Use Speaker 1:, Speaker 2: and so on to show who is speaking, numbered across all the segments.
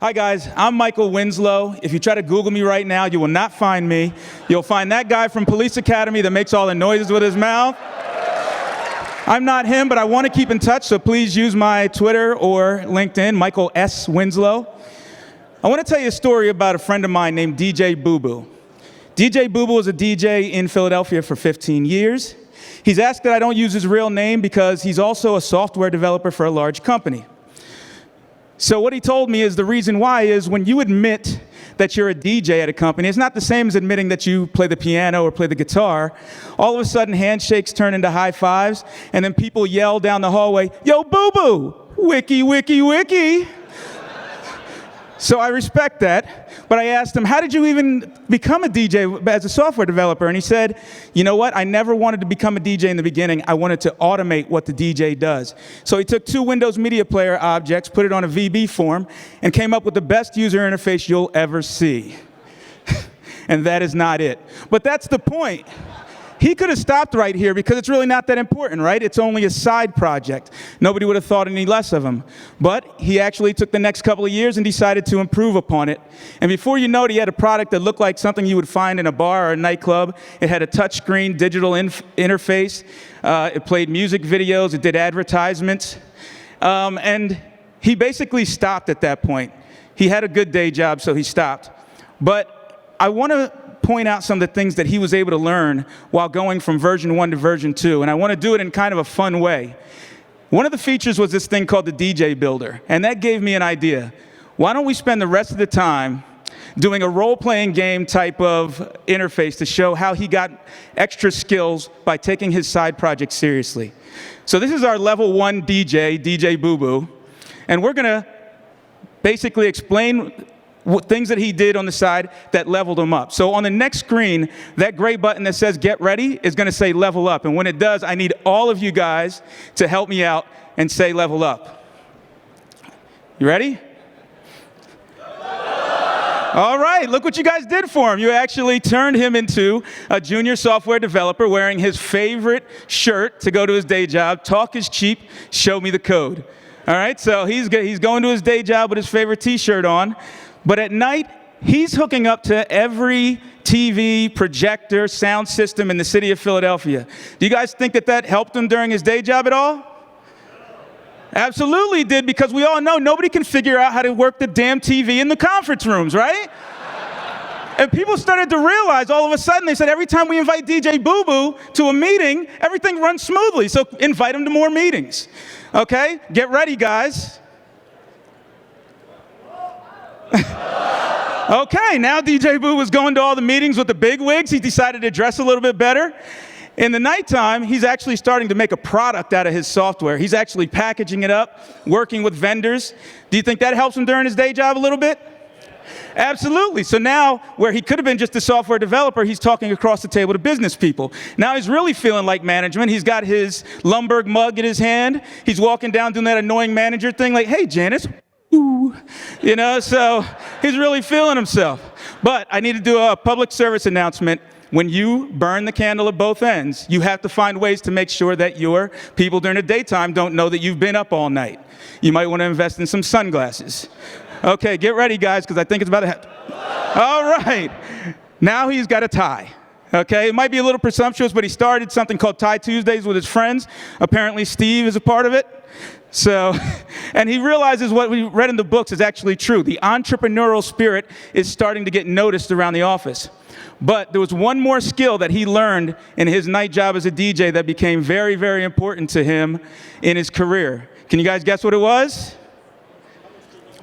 Speaker 1: Hi guys, I'm Michael Winslow. If you try to Google me right now, you will not find me. You'll find that guy from Police Academy that makes all the noises with his mouth. I'm not him, but I want to keep in touch, so please use my Twitter or LinkedIn, Michael S. Winslow. I want to tell you a story about a friend of mine named DJ Boo Boo. DJ Boo Boo was a DJ in Philadelphia for 15 years. He's asked that I don't use his real name because he's also a software developer for a large company. So what he told me is the reason why is when you admit that you're a DJ at a company, it's not the same as admitting that you play the piano or play the guitar. All of a sudden, handshakes turn into high fives, and then people yell down the hallway, "Yo, Boo Boo, wiki, wiki, wiki." So I respect that, but I asked him, how did you even become a DJ as a software developer? And he said, you know what, I never wanted to become a DJ in the beginning. I wanted to automate what the DJ does. So he took two Windows Media Player objects, put it on a VB form, and came up with the best user interface you'll ever see. And that is not it. But that's the point. He could have stopped right here because it's really not that important, right? It's only a side project. Nobody would have thought any less of him. But he actually took the next couple of years and decided to improve upon it. And before you know it, he had a product that looked like something you would find in a bar or a nightclub. It had a touchscreen digital interface. It played music videos. It did advertisements. And he basically stopped at that point. He had a good day job, so he stopped. But I want to point out some of the things that he was able to learn while going from version 1 to version 2, and I want to do it in kind of a fun way. One of the features was this thing called the DJ Builder, and that gave me an idea. Why don't we spend the rest of the time doing a role-playing game type of interface to show how he got extra skills by taking his side project seriously. So this is our level 1 DJ, DJ Boo Boo, and we're going to basically explain things that he did on the side that leveled him up. So on the next screen, that gray button that says get ready is going to say level up. And when it does, I need all of you guys to help me out and say level up. You ready? All right, look what you guys did for him. You actually turned him into a junior software developer wearing his favorite shirt to go to his day job. Talk is cheap, show me the code. All right, so he's going to his day job with his favorite t-shirt on. But at night, he's hooking up to every TV, projector, sound system in the city of Philadelphia. Do you guys think that that helped him during his day job at all? Absolutely did, because we all know nobody can figure out how to work the damn TV in the conference rooms, right? And people started to realize all of a sudden, they said every time we invite DJ Boo Boo to a meeting, everything runs smoothly, so invite him to more meetings. Okay, get ready, guys. Okay, now DJ Boo was going to all the meetings with the big wigs. He decided to dress a little bit better. In the nighttime, he's actually starting to make a product out of his software. He's actually packaging it up, working with vendors. Do you think that helps him during his day job a little bit? Absolutely. So now, where he could have been just a software developer, he's talking across the table to business people. Now he's really feeling like management. He's got his Lumberg mug in his hand. He's walking down doing that annoying manager thing like, hey, Janice. Ooh. You know, so he's really feeling himself. But I need to do a public service announcement. When you burn the candle at both ends, you have to find ways to make sure that your people during the daytime don't know that you've been up all night. You might want to invest in some sunglasses. Okay, get ready, guys, because I think it's about to happen. All right. Now he's got a tie. Okay, it might be a little presumptuous, but he started something called Tie Tuesdays with his friends. Apparently Steve is a part of it. So, and he realizes what we read in the books is actually true. The entrepreneurial spirit is starting to get noticed around the office. But there was one more skill that he learned in his night job as a DJ that became very, very important to him in his career. Can you guys guess what it was?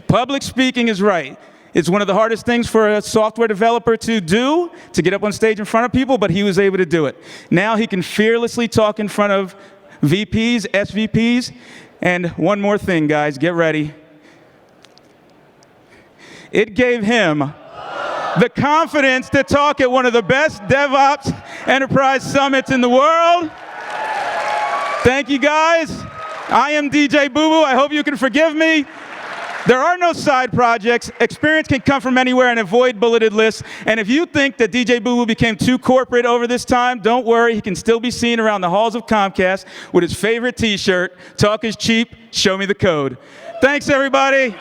Speaker 1: Public speaking is right. It's one of the hardest things for a software developer to do, to get up on stage in front of people, but he was able to do it. Now he can fearlessly talk in front of VPs, SVPs, and one more thing, guys, get ready. It gave him the confidence to talk at one of the best DevOps enterprise summits in the world. Thank you, guys. I am DJ Boo Boo. I hope you can forgive me. There are no side projects. Experience can come from anywhere, and avoid bulleted lists. And if you think that DJ Boo Boo became too corporate over this time, don't worry. He can still be seen around the halls of Comcast with his favorite t-shirt, talk is cheap, show me the code. Thanks, everybody.